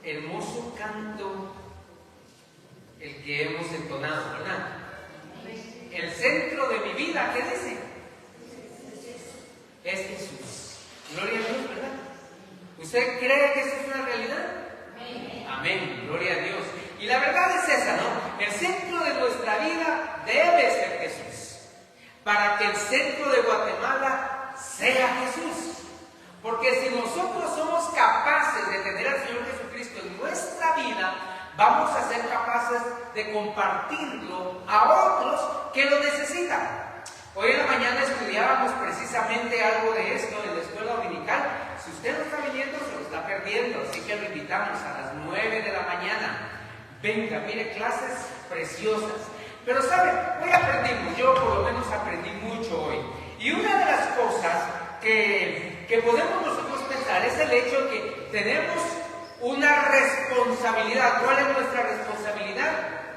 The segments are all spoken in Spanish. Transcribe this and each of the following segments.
hermoso canto el que hemos entonado, ¿verdad? El centro de mi vida, ¿qué dice? Es Jesús. Gloria a Dios, ¿verdad? ¿Usted cree que eso es una realidad? Amén, gloria a Dios. Y la verdad es esa, ¿no? El centro de nuestra vida debe ser Jesús. Para que el centro de Guatemala sea Jesús. Porque si nosotros somos capaces de tener al Señor Jesucristo en nuestra vida, vamos a ser capaces de compartirlo a otros que lo necesitan. Hoy en la mañana estudiábamos precisamente algo de esto en la escuela dominical. Si usted no está viniendo, se lo está perdiendo, así que lo invitamos a las 9 de la mañana. Venga, mire, clases preciosas. Pero ¿saben? Hoy aprendimos, yo por lo menos aprendí mucho hoy. Y una de las cosas que podemos nosotros pensar es el hecho de que tenemos una responsabilidad. ¿Cuál es nuestra responsabilidad?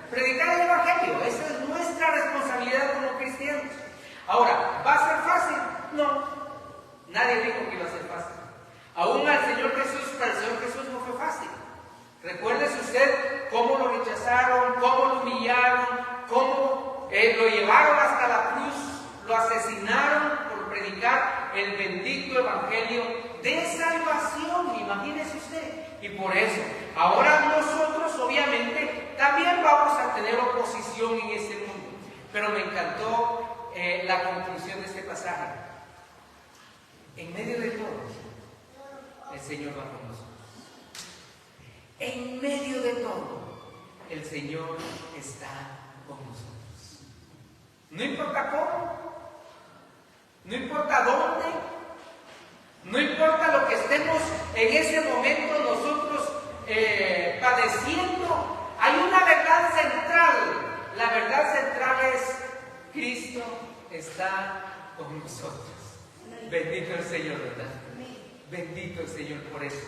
Predicar el Evangelio. Esa es nuestra responsabilidad como cristianos. Ahora, ¿va a ser fácil? No. Nadie dijo que iba a ser fácil. Aún al Señor Jesús, para el Señor Jesús no fue fácil. Recuérdese usted cómo lo rechazaron, cómo lo humillaron, cómo lo llevaron hasta la cruz, lo asesinaron por predicar el bendito Evangelio de salvación. Imagínese usted. Y por eso, ahora nosotros obviamente también vamos a tener oposición en este mundo. Pero me encantó la conclusión de este pasaje. En medio de todo, el Señor va con nosotros. En medio de todo, el Señor está con nosotros. No importa cómo, no importa dónde, no importa lo que estemos en ese momento nosotros padeciendo, hay una verdad central. La verdad central es: Cristo está con nosotros. Bendito el Señor, ¿verdad? Bendito el Señor por eso.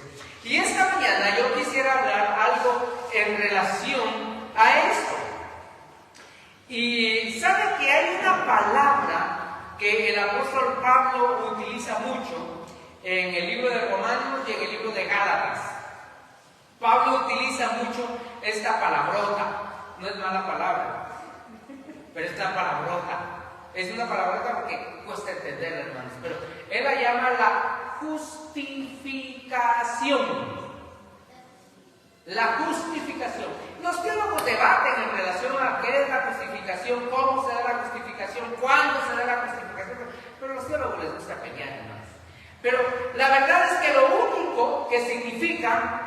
Y esta mañana yo quisiera hablar algo en relación a esto. Y sabe que hay una palabra que el apóstol Pablo utiliza mucho en el libro de Romanos y en el libro de Gálatas. Pablo utiliza mucho esta palabrota. No es mala palabra, pero es una palabrota. Es una palabrota porque cuesta entenderla, hermanos. Pero él la llama la justificación. La justificación. Los teólogos debaten en relación a qué es la justificación, cómo se da la justificación, cuándo se da la justificación. Pero a los teólogos les gusta pelear, hermanos. Pero la verdad es que lo único que significa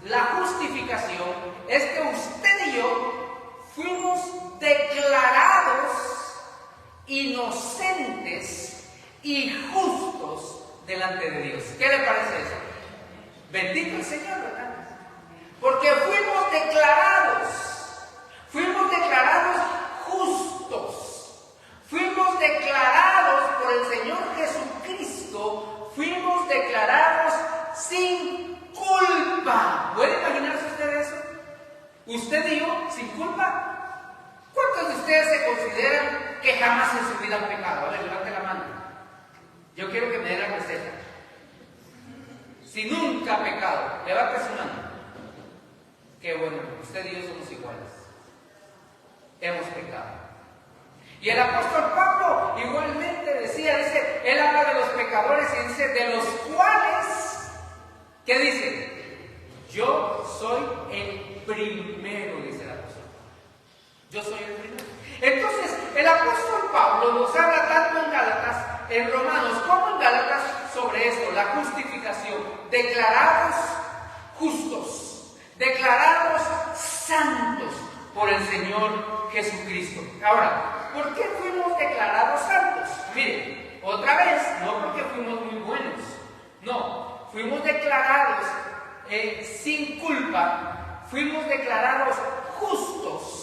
la justificación es que usted y yo fuimos declarados inocentes y justos delante de Dios. ¿Qué le parece eso? Bendito el Señor, ¿verdad? Porque fuimos declarados justos, fuimos declarados por el Señor Jesucristo, fuimos declarados sin culpa. ¿Puede imaginarse usted eso? ¿Usted y yo sin culpa? ¿Cuántos de ustedes se consideran que jamás en su vida han pecado? A ver, levante la mano. Yo quiero que me dé la receta. Si nunca ha pecado, levante su mano. Qué bueno, usted y yo somos iguales. Hemos pecado. Y el apóstol Pablo igualmente dice, él habla de los pecadores y dice, de los cuales, ¿qué dice? Yo soy el primero, dice el apóstol. Yo soy el primero. Entonces, el apóstol Pablo nos habla tanto en Gálatas, en Romanos, como en Gálatas sobre esto, la justificación. Declarados justos, declarados santos por el Señor Jesucristo. Ahora, ¿por qué fuimos declarados santos? Miren, otra vez, no porque fuimos muy buenos, no, fuimos declarados sin culpa, fuimos declarados justos.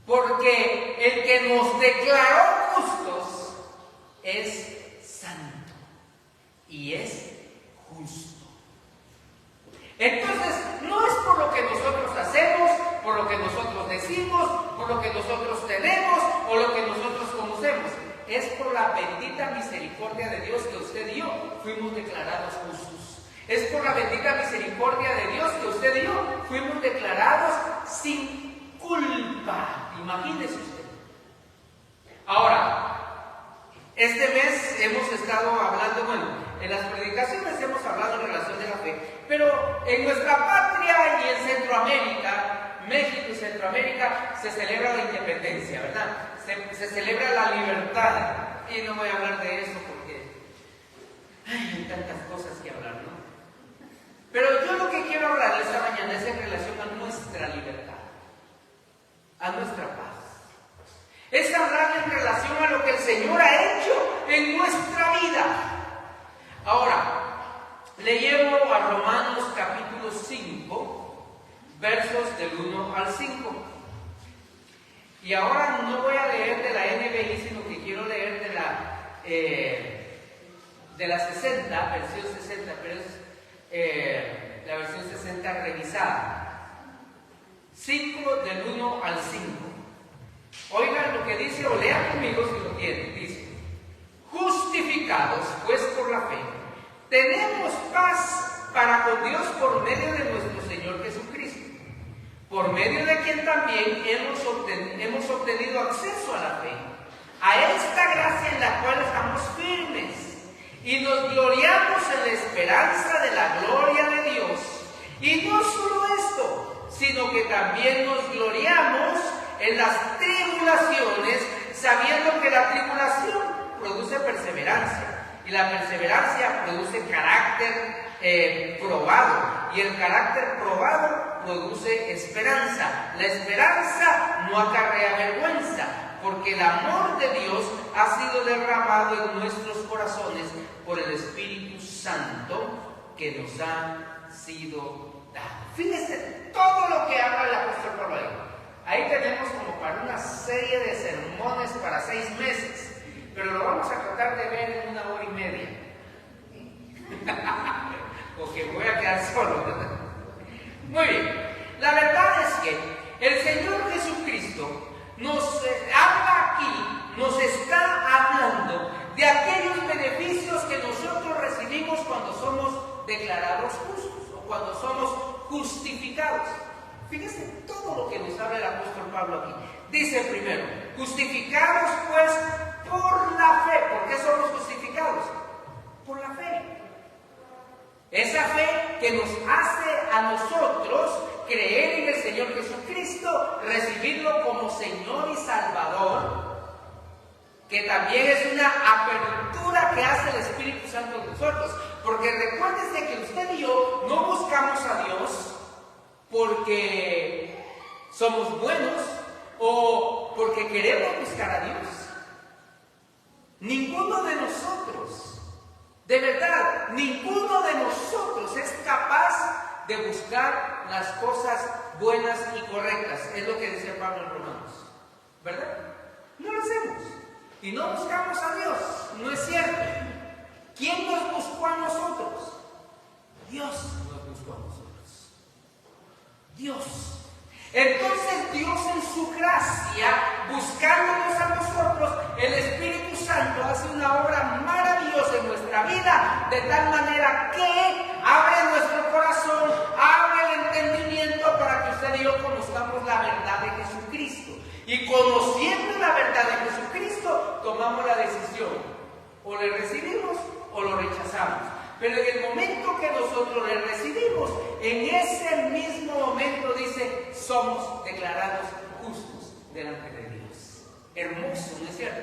Porque el que nos declaró justos es santo y es justo. Entonces, no es por lo que nosotros hacemos, por lo que nosotros decimos, por lo que nosotros tenemos o lo que nosotros conocemos. Es por la bendita misericordia de Dios que usted y yo fuimos declarados justos. Es por la bendita misericordia de Dios que usted y yo fuimos declarados sin culpa. Imagínese usted. Ahora, este mes hemos estado hablando, bueno, en las predicaciones hemos hablado en relación de la fe, pero en nuestra patria y en Centroamérica, México y Centroamérica, se celebra la independencia, ¿verdad? Se celebra la libertad. Y no voy a hablar de eso porque hay tantas cosas que hablar, ¿no? Pero yo lo que quiero hablar esta mañana es en relación a nuestra libertad, a nuestra paz. Es hablar en relación a lo que el Señor ha hecho en nuestra vida. Ahora, le llevo a Romanos capítulo 5, versos del 1 al 5. Y ahora no voy a leer de la NBI, sino que quiero leer de la 60, versión 60, pero es la versión 60 revisada. 5 del 1 al 5. Oigan lo que dice, o lean conmigo si lo tienen. Dice: justificados pues por la fe, tenemos paz para con Dios por medio de nuestro Señor Jesucristo, por medio de quien también hemos obtenido acceso a la fe, a esta gracia en la cual estamos firmes, y nos gloriamos en la esperanza de la gloria de Dios. Y no solo esto, sino que también nos gloriamos en las tribulaciones, sabiendo que la tribulación produce perseverancia, y la perseverancia produce carácter probado, y el carácter probado produce esperanza. La esperanza no acarrea vergüenza, porque el amor de Dios ha sido derramado en nuestros corazones por el Espíritu Santo que nos ha sido dado. Fíjense todo lo que habla el apóstol Pablo ahí. Ahí tenemos como para una serie de sermones para 6 meses, pero lo vamos a tratar de ver en 1 hora y media. Porque voy a quedar solo, ¿verdad? Muy bien. La verdad es que el Señor Jesucristo nos habla aquí, nos está hablando de aquellos beneficios que nosotros recibimos cuando somos declarados justos o cuando somos justificados. Fíjense todo lo que nos habla el apóstol Pablo aquí. Dice primero, justificados pues por la fe. ¿Por qué somos justificados? Por la fe. Esa fe que nos hace a nosotros creer en el Señor Jesucristo, recibirlo como Señor y Salvador, que también es una apertura que hace el Espíritu Santo en nosotros. Porque recuérdense que usted y yo no buscamos a Dios porque somos buenos o porque queremos buscar a Dios. Ninguno de nosotros, de verdad, ninguno de nosotros es capaz de buscar las cosas buenas y correctas. Es lo que decía Pablo en Romanos, ¿verdad? No lo hacemos y no buscamos a Dios. No es cierto. ¿Quién nos buscó a nosotros? Dios nos buscó a nosotros. Dios. Entonces Dios en su gracia, buscándonos a nosotros, el Espíritu Santo hace una obra maravillosa en nuestra vida, de tal manera que abre nuestro corazón, abre el entendimiento para que usted y yo conozcamos la verdad de Jesucristo. Y conociendo la verdad de Jesucristo, tomamos la decisión, o le recibimos o lo rechazamos. Pero en el momento que nosotros le recibimos, en ese mismo momento dice, somos declarados justos delante de Dios. Hermoso, ¿no es cierto?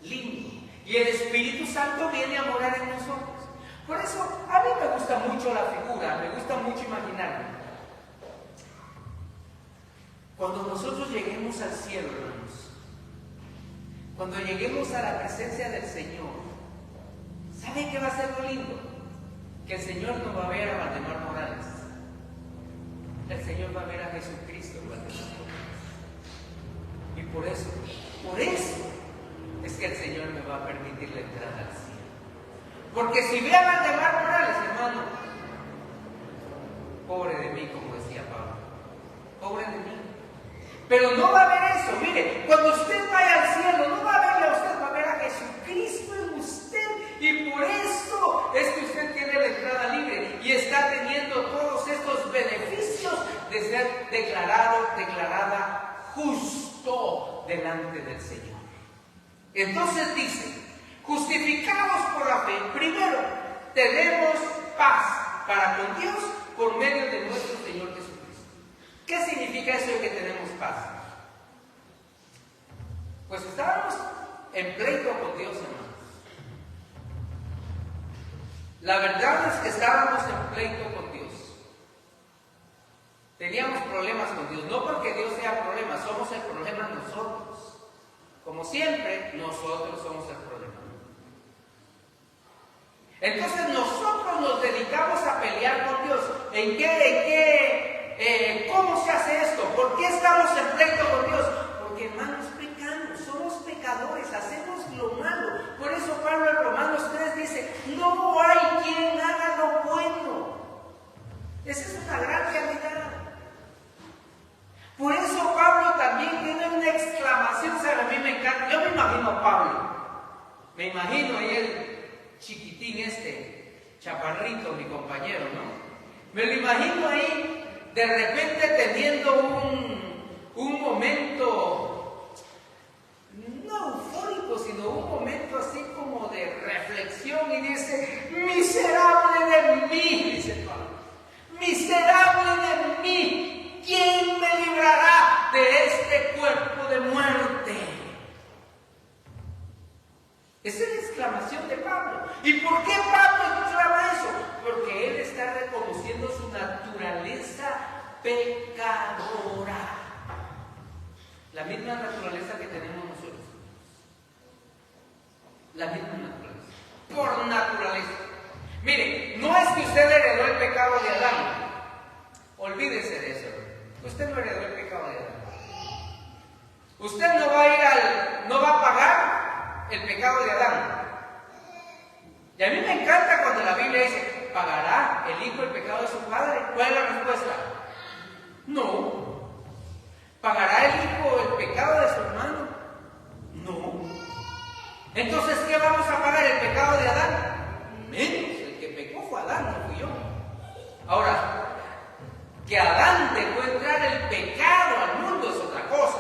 Lindo. Y el Espíritu Santo viene a morar en nosotros. Por eso, a mí me gusta mucho la figura, me gusta mucho imaginarme. Cuando nosotros lleguemos al cielo, hermanos, cuando lleguemos a la presencia del Señor, ¿sabe qué va a ser lo lindo? Que el Señor no va a ver a Valdemar Morales. El Señor va a ver a Jesucristo en Valdemar Morales. Y por eso es que el Señor me va a permitir la entrada al cielo. Porque si ve a Valdemar Morales, hermano, pobre de mí, como decía Pablo, pobre de mí. Pero no va a ver eso. Mire, cuando usted vaya al cielo, no va a verle a usted, va a ver a Jesucristo en usted. Y por eso es que usted tiene la entrada libre. declarada justo delante del Señor. Entonces dice, justificados por la fe, primero tenemos paz para con Dios por medio de nuestro Señor Jesucristo. ¿Qué significa eso de que tenemos paz? Pues estábamos en pleito con Dios, hermanos. La verdad es que estábamos en pleito con Dios. Teníamos problemas con Dios, no porque Dios sea problema, somos el problema nosotros. Como siempre, nosotros somos el problema. Entonces nosotros nos dedicamos a pelear con Dios. ¿Cómo se hace esto? ¿Por qué estamos en pleito con Dios? Porque, hermanos, pecamos, somos pecadores, hacemos lo malo. Por eso Pablo en Romanos 3 dice, no hay quien haga lo bueno. Esa es una gran realidad. Por eso Pablo también tiene una exclamación, ¿sabe? A mí me encanta, yo me imagino a Pablo, me imagino ahí el chiquitín chaparrito, mi compañero, ¿no? Me lo imagino ahí, de repente teniendo un momento, no eufórico, sino un momento así como de reflexión y dice, miserable de mí, dice Pablo, miserable de mí, ¿quién me librará de este cuerpo de muerte? Esa es la exclamación de Pablo. ¿Y por qué Pablo exclama eso? Porque él está reconociendo su naturaleza pecadora. La misma naturaleza que tenemos nosotros. La misma naturaleza. Por naturaleza. Mire, no es que usted heredó el pecado de Adán. Olvídese de eso. Usted no heredó el pecado de Adán. Usted no va a pagar el pecado de Adán. Y a mí me encanta cuando la Biblia dice, ¿pagará el hijo el pecado de su padre? ¿Cuál es la respuesta? No. ¿Pagará el hijo el pecado de su hermano? No. Entonces, ¿qué vamos a pagar? ¿El pecado de Adán? Menos. El que pecó fue Adán, no fui yo. Ahora, que Adán dejó entrar el pecado al mundo es otra cosa.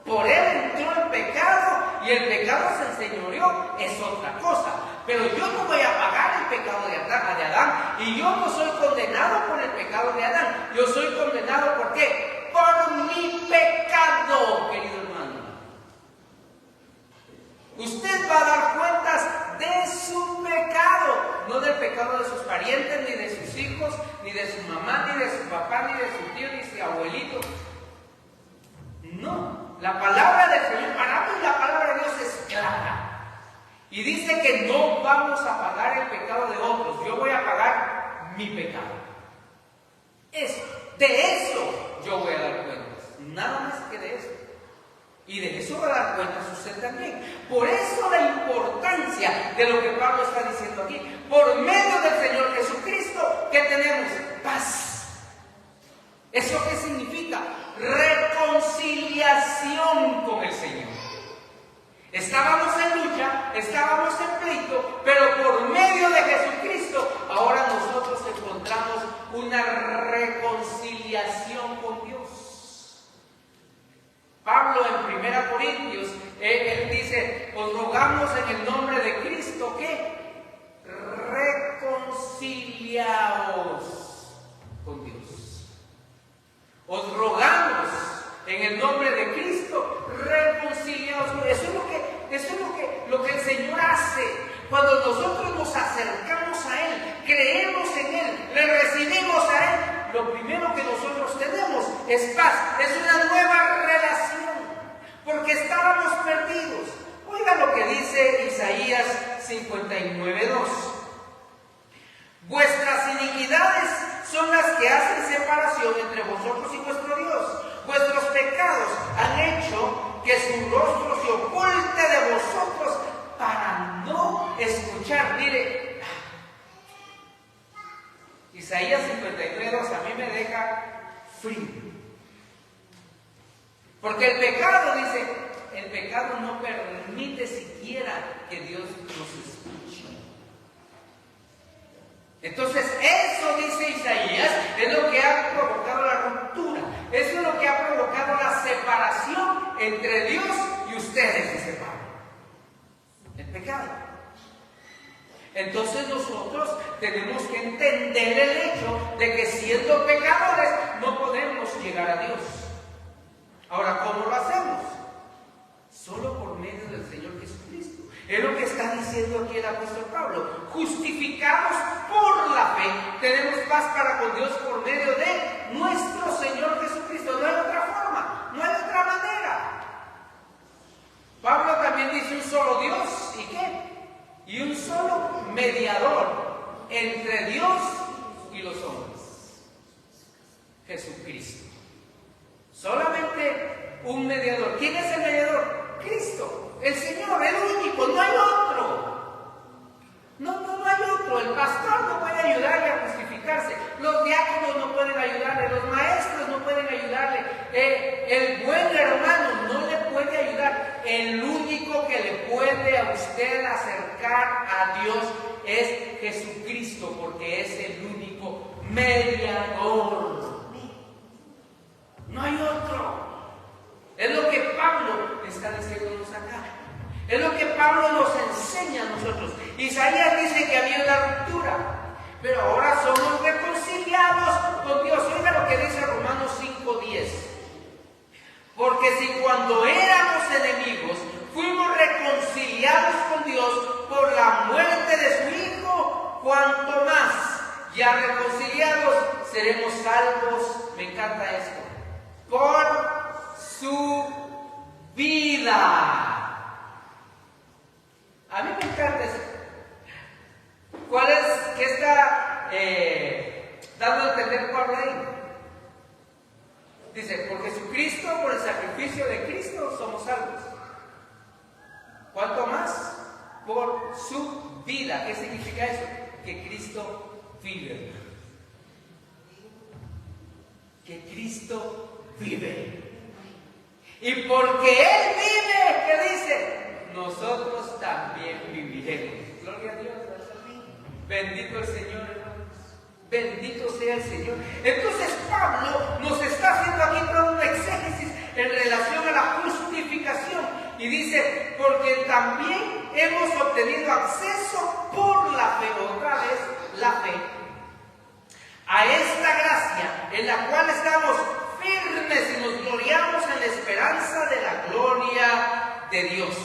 Por él entró el pecado y el pecado se enseñoreó, es otra cosa. Pero yo no voy a pagar el pecado de Adán y yo no soy condenado por el pecado de Adán. Yo soy condenado ¿por qué? Por mi pecado, querido hermano. Usted va a dar cuentas de su pecado, no del pecado de sus parientes, ni de sus hijos, ni de su mamá, ni de su papá, ni de su tío, ni de su abuelito. No. La palabra del Señor, para mí la palabra de Dios es clara. Y dice que no vamos a pagar el pecado de otros. Yo voy a pagar mi pecado. De eso yo voy a dar cuentas. Nada más que de eso. Y de eso va a dar cuentas usted también. Por eso la importancia de lo que Pablo está diciendo aquí. Por medio del Señor Jesucristo, ¿qué tenemos? Paz. ¿Eso qué significa? Reconciliación con el Señor. Estábamos en lucha, estábamos en pleito, pero por medio de Jesucristo, ahora nosotros encontramos una reconciliación con Dios. Pablo en 1 Corintios, él dice, os rogamos en el nombre de Cristo que reconciliaos con Dios. Os rogamos en el nombre de Cristo, reconciliaos. Eso es lo que el Señor hace. Cuando nosotros nos acercamos a Él, creemos en Él, le recibimos a Él, lo primero que nosotros tenemos es paz, es una nueva relación, porque estábamos perdidos. Oiga lo que dice Isaías 59:2. Vuestras iniquidades son las que hacen separación entre vosotros y vuestro Dios. Vuestros pecados han hecho que su rostro se oculte de vosotros para no escuchar. Mire, Isaías 59:2 a mí me deja frío. Porque el pecado, dice, el pecado no permite siquiera que Dios nos escuche. Entonces, eso dice Isaías, es lo que ha provocado la ruptura. Entonces nosotros tenemos que entender el hecho de que siendo pecadores no podemos llegar a Dios. Ahora, ¿cómo lo hacemos? Solo por medio del Señor Jesucristo. Es lo que está diciendo aquí el apóstol Pablo. Justificados por la fe, tenemos paz para con Dios por medio de nuestro Señor Jesucristo. No hay otra forma, no hay otra manera. Pablo también dice un solo Dios, ¿y qué? Y un solo mediador entre Dios y los hombres. Jesucristo. Solamente un mediador. ¿Quién es el mediador? Cristo, el Señor, el único, no hay otro. No hay otro. El pastor no puede ayudarle a justificarse. Los diáconos no pueden ayudarle. Los maestros no pueden ayudarle. El buen hermano no le puede ayudar. El único que le puede a usted acercar a Dios es Jesucristo, porque es el único mediador. No hay otro. Es lo que Pablo está diciéndonos acá. Es lo que Pablo nos enseña a nosotros. Isaías dice que había una ruptura, pero ahora somos reconciliados con Dios. Oiga lo que dice Romanos 5:10. Porque si cuando éramos enemigos fuimos reconciliados con Dios por la muerte de su Hijo, cuanto más, ya reconciliados, seremos salvos. Me encanta esto. Por su vida. A mí me encanta eso. ¿Qué está dando a entender Pablo ahí? Dice, por Jesucristo, por el sacrificio de Cristo, somos salvos. ¿Cuánto más? Por su vida. ¿Qué significa eso? Que Cristo vive. Que Cristo vive. Y porque Él vive, ¿qué dice? Nosotros también viviremos. Gloria a Dios. Bendito el Señor, hermanos. Bendito sea el Señor. Entonces Pablo nos está haciendo aquí todo un exégesis en relación a la justificación. Y dice, porque también hemos obtenido acceso por la fe, otra vez la fe, a esta gracia en la cual estamos firmes y nos gloriamos en la esperanza de la gloria de Dios.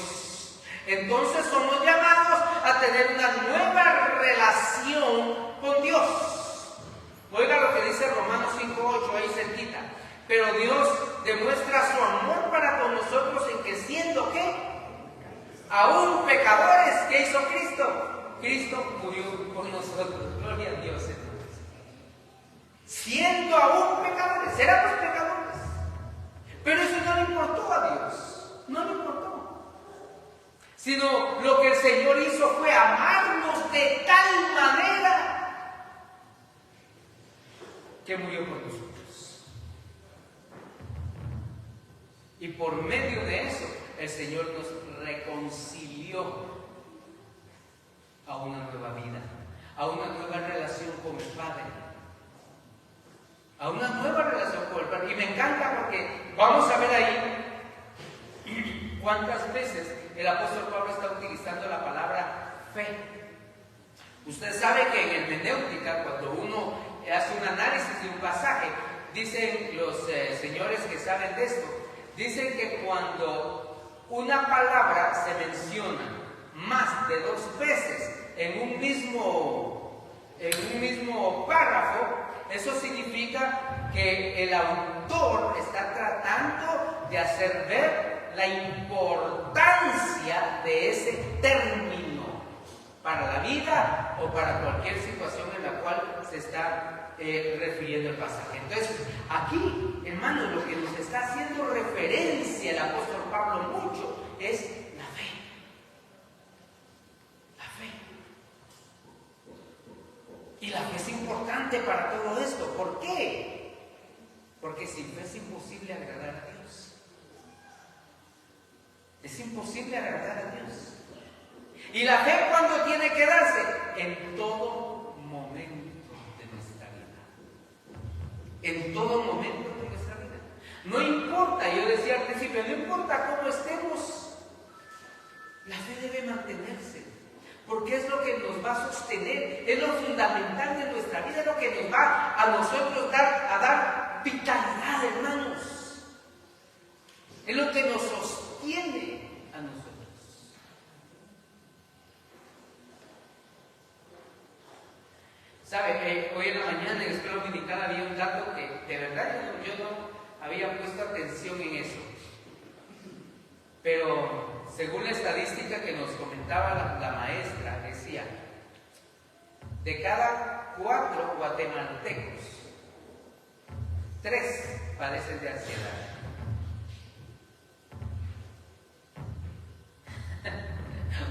Entonces somos llamados a tener una nueva relación con Dios. Oiga lo que dice Romanos 5:8 ahí cerquita. Pero Dios demuestra su amor para con nosotros en que siendo ¿qué? Aún pecadores, ¿qué hizo Cristo? Cristo murió por nosotros. Gloria a Dios, hermanos. Siendo aún pecadores, éramos pecadores. Pero eso no le importó a Dios. No le importó. Sino lo que el Señor hizo fue amarnos de tal manera que murió por nosotros. Y por medio de eso, el Señor nos reconcilió a una nueva vida, a una nueva relación con el Padre, a una nueva relación con el Padre. Y me encanta porque vamos a ver ahí cuántas veces el apóstol Pablo está utilizando la palabra fe. Usted sabe que en hermenéutica, cuando uno hace un análisis de un pasaje, dicen los señores que saben de esto, dicen que cuando una palabra se menciona más de 2 veces en un mismo párrafo, eso significa que el autor está tratando de hacer ver la importancia de ese término para la vida o para cualquier situación en la cual se está refiriendo el pasaje. Entonces, aquí, hermanos, lo que nos está haciendo referencia el apóstol Pablo mucho es la fe. La fe. Y la fe es importante para todo esto. ¿Por qué? Porque sin fe es imposible agradar a Dios. Es imposible agradar a Dios. ¿Y la fe cuándo tiene que darse? En todo momento de nuestra vida. En todo momento de nuestra vida. No importa, yo decía al principio, no importa cómo estemos, la fe debe mantenerse. Porque es lo que nos nos va a sostener, es lo fundamental de nuestra vida, es lo que nos va a nosotros dar vitalidad, hermanos. Es lo que nos sostiene a nosotros. ¿Sabe? Hoy en la mañana en la escuela dominical había un dato que de verdad yo no había puesto atención en eso. Pero según la estadística que nos comentaba la maestra, decía, de cada 4 guatemaltecos, 3 padecen de ansiedad.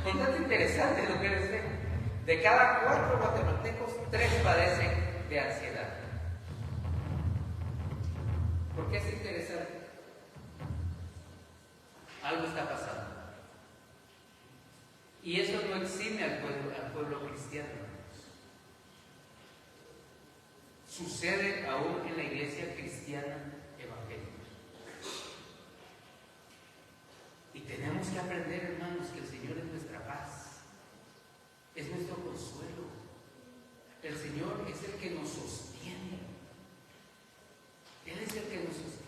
Un dato interesante lo que les digo. De cada 4 guatemaltecos, 3 padecen de ansiedad. ¿Por qué es interesante? Algo está pasando. Y eso no exime al pueblo cristiano. Sucede aún en la iglesia cristiana evangélica. Y tenemos que aprender, hermanos, que el Señor es nuestra paz, es nuestro consuelo. El Señor es el que nos sostiene. Él es el que nos sostiene.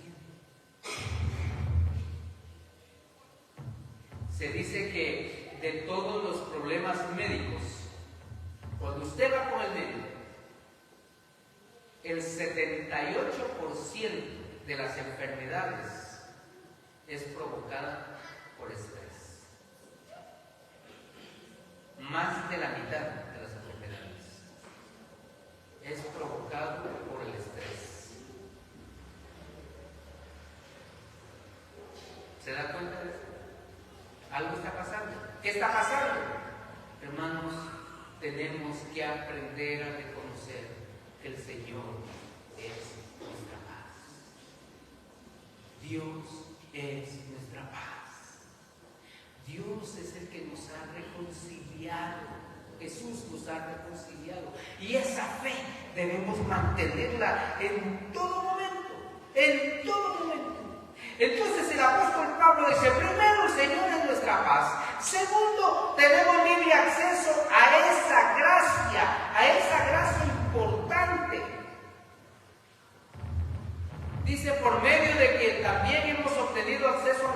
Se dice que de todos los problemas médicos, cuando usted va con el médico, el 78% de las enfermedades es provocada por estrés. Más de la mitad de las enfermedades es provocado por el estrés. ¿Se da cuenta de eso? Algo está pasando. ¿Qué está pasando? Hermanos, tenemos que aprender a reconocer que el Señor es nuestra paz. Dios es nuestra paz. Dios es el que nos ha reconciliado. Jesús nos ha reconciliado. Y esa fe debemos mantenerla en todo momento. En todo momento. Entonces el apóstol Pablo dice, primero, el Señor es nuestra paz. Segundo, tenemos libre acceso a esa gracia importante. Dice, por medio de que también hemos obtenido acceso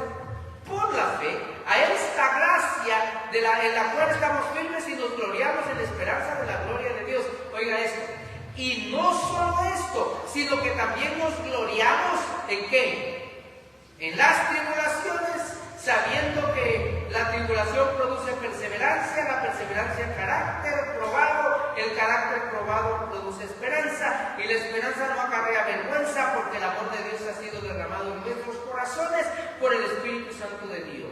por la fe a esta gracia en la cual estamos firmes y nos gloriamos en la esperanza de la gloria de Dios. Oiga esto. Y no solo esto, sino que también nos gloriamos ¿en qué? En las tribulaciones, sabiendo que la tribulación produce perseverancia, la perseverancia carácter probado, el carácter probado produce esperanza, y la esperanza no acarrea vergüenza, porque el amor de Dios ha sido derramado en nuestros corazones por el Espíritu Santo de Dios.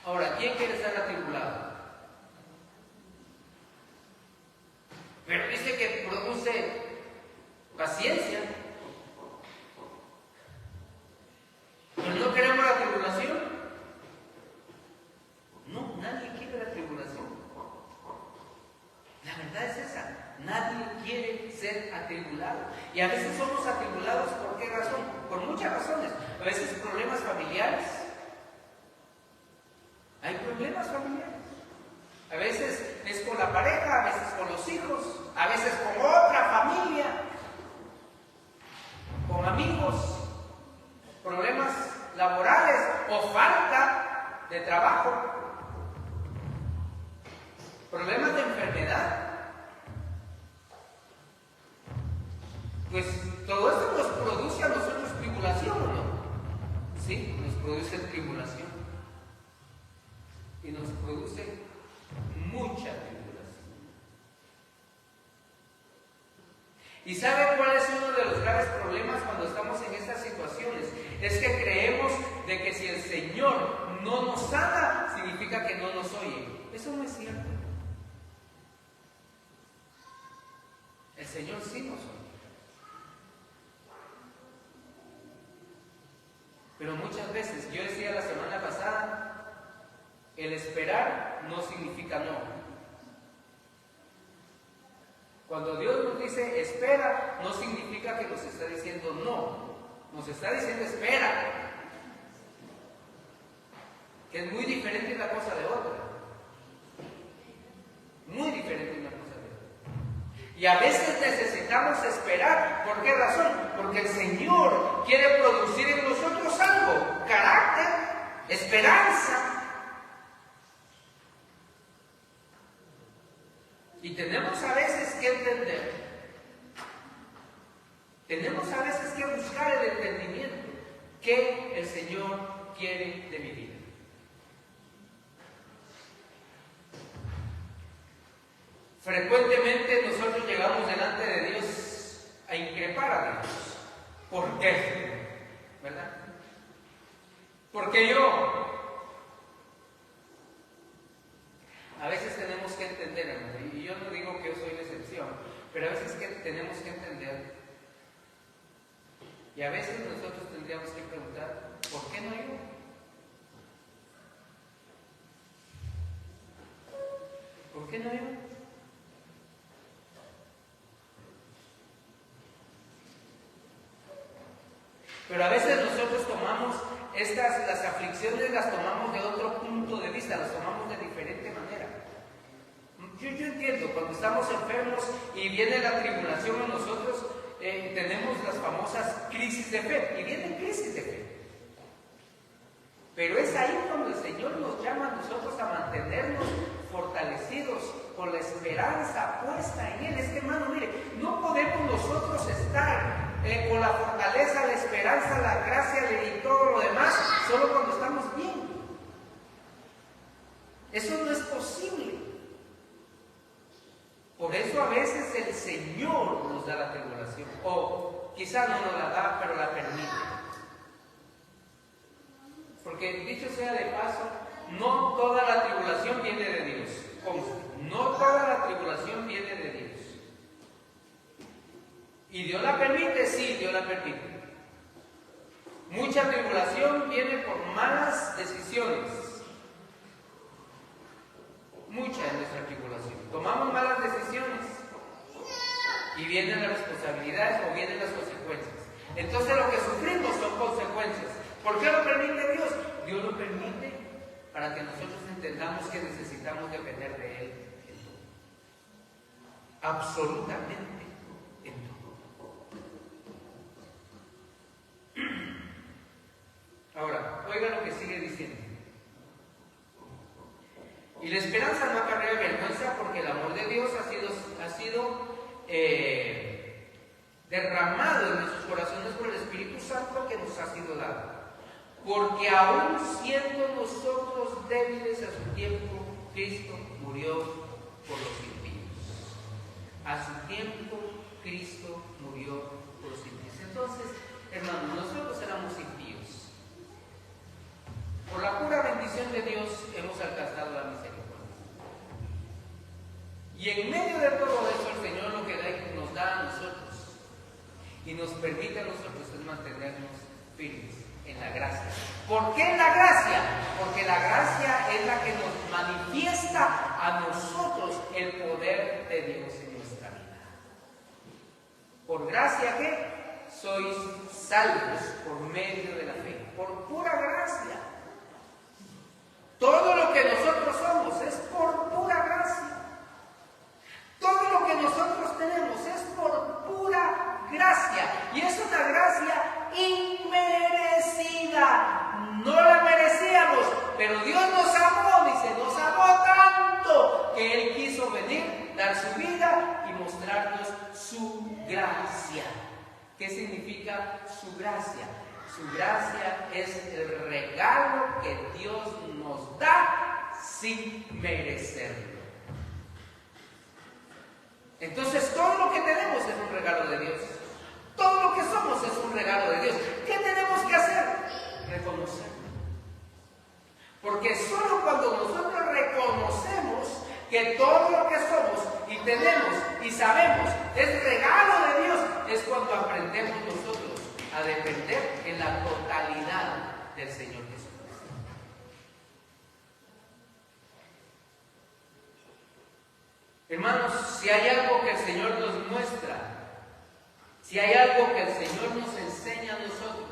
Ahora, ¿quién quiere ser atribulado? Pero dice que produce paciencia. ¿Pero no queremos la tribulación? No, nadie quiere la tribulación. La verdad es esa. Nadie quiere ser atribulado. Y a veces somos atribulados, ¿por qué razón? Por muchas razones. A veces problemas familiares. Hay problemas familiares. A veces es con la pareja, a veces con los hijos, a veces con otra familia, con amigos. Problemas laborales o falta de trabajo, problemas de enfermedad. Pues todo esto nos produce a nosotros tribulación, ¿no? Sí, nos produce tribulación y nos produce mucha tribulación. ¿Y sabe cuál es uno de los graves problemas cuando estamos en estas situaciones? Es que creemos de que si el Señor no nos sana, significa que no nos oye. Eso no es cierto. El Señor sí nos oye. Pero muchas veces, yo decía la semana pasada, el esperar no significa no. Cuando Dios nos dice espera, no significa que nos está diciendo no. Nos está diciendo espera. Que es muy diferente una cosa de otra. Y a veces necesitamos esperar. ¿Por qué razón? Porque el Señor quiere producir en nosotros algo: carácter, esperanza. Y tenemos a veces que entender, tenemos a veces que buscar el entendimiento que el Señor quiere de mi vida. Frecuentemente nosotros llegamos delante de Dios a increpar a Dios. ¿Por qué? ¿Verdad? Porque yo. A veces tenemos que entender, hermano, y yo no digo que yo soy la excepción, pero a veces que tenemos que entender, y a veces nosotros tendríamos que preguntar, ¿por qué no yo? ¿Por qué no yo? Pero a veces nosotros tomamos las aflicciones, las tomamos de otro punto de vista, las tomamos de diferente manera. Yo entiendo, cuando estamos enfermos y viene la tribulación en nosotros, tenemos las famosas crisis de fe, y vienen crisis de fe. Pero es ahí cuando el Señor nos llama a nosotros a mantenernos fortalecidos con la esperanza puesta en Él. Es que, hermano, mire, no podemos nosotros estar con la fortaleza, la esperanza, la gracia y todo lo demás solo cuando estamos bien. Eso no es posible. Por eso a veces el Señor nos da la tribulación, o quizás no nos la da, pero la permite. Porque, dicho sea de paso, no toda la tribulación viene de Dios. No toda la tribulación viene de Dios. ¿Y Dios la permite? Sí, Dios la permite. Mucha tribulación viene por malas decisiones. Mucha es nuestra tribulación. Tomamos malas decisiones y vienen las responsabilidades o vienen las consecuencias. Entonces lo que sufrimos son consecuencias. ¿Por qué lo permite Dios? Dios lo permite para que nosotros entendamos que necesitamos depender de Él en todo. Absolutamente en todo. Ahora, oiga lo que sigue diciendo. Y la esperanza no acarrea vergüenza, porque el amor de Dios ha sido derramado en nuestros corazones por el Espíritu Santo que nos ha sido dado. Porque aún siendo nosotros débiles a su tiempo, Cristo murió por los impíos. A su tiempo, Cristo murió por los impíos. Entonces, hermanos, nosotros éramos impíos. Por la pura bendición de Dios hemos alcanzado la misericordia. Y en medio de todo eso, el Señor lo que nos da a nosotros y nos permite a nosotros es mantenernos firmes en la gracia. ¿Por qué en la gracia? Porque la gracia es la que nos manifiesta a nosotros el poder de Dios en nuestra vida. ¿Por gracia qué? Sois salvos por medio de la fe. Por pura gracia. Todo lo que nosotros somos es por pura gracia. Todo lo que nosotros tenemos es por pura gracia. Y es una gracia inmerecida. No la merecíamos, pero Dios nos amó, dice, nos amó tanto que Él quiso venir, dar su vida y mostrarnos su gracia. ¿Qué significa su gracia? Su gracia es el regalo que Dios nos da sin merecerlo. Entonces todo lo que tenemos es un regalo de Dios. Todo lo que somos es un regalo de Dios. ¿Qué tenemos que hacer? Reconocerlo. Porque solo cuando nosotros reconocemos que todo lo que somos y tenemos y sabemos es regalo de Dios, es cuando aprendemos nosotros a depender en la totalidad del Señor Jesús. Hermanos, si hay algo que el Señor nos muestra, si hay algo que el Señor nos enseña a nosotros,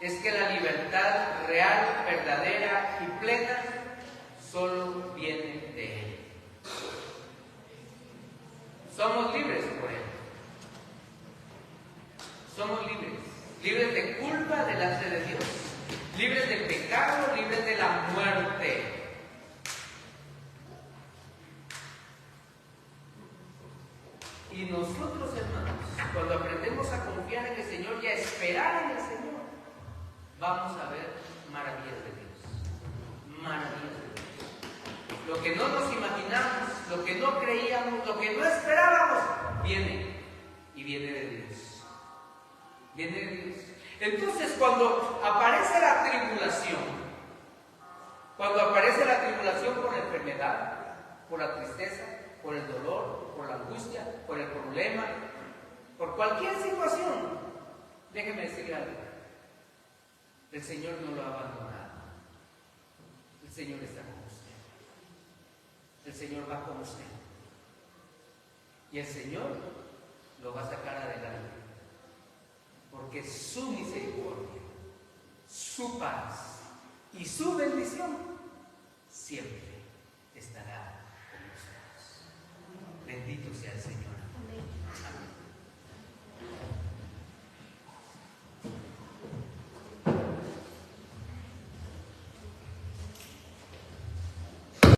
es que la libertad real, verdadera y plena solo viene de Él. vamos a ver maravillas de Dios. Maravillas de Dios. Lo que no nos imaginamos, lo que no creíamos, lo que no esperábamos, viene. Y viene de Dios. Viene de Dios. Entonces, cuando aparece la tribulación por la enfermedad, por la tristeza, por el dolor, por la angustia, por el problema, por cualquier situación, déjeme decirle algo. El Señor no lo ha abandonado. El Señor está con usted. El Señor va con usted. Y el Señor lo va a sacar adelante. Porque su misericordia, su paz y su bendición siempre estará con nosotros. Bendito sea el Señor. Amén.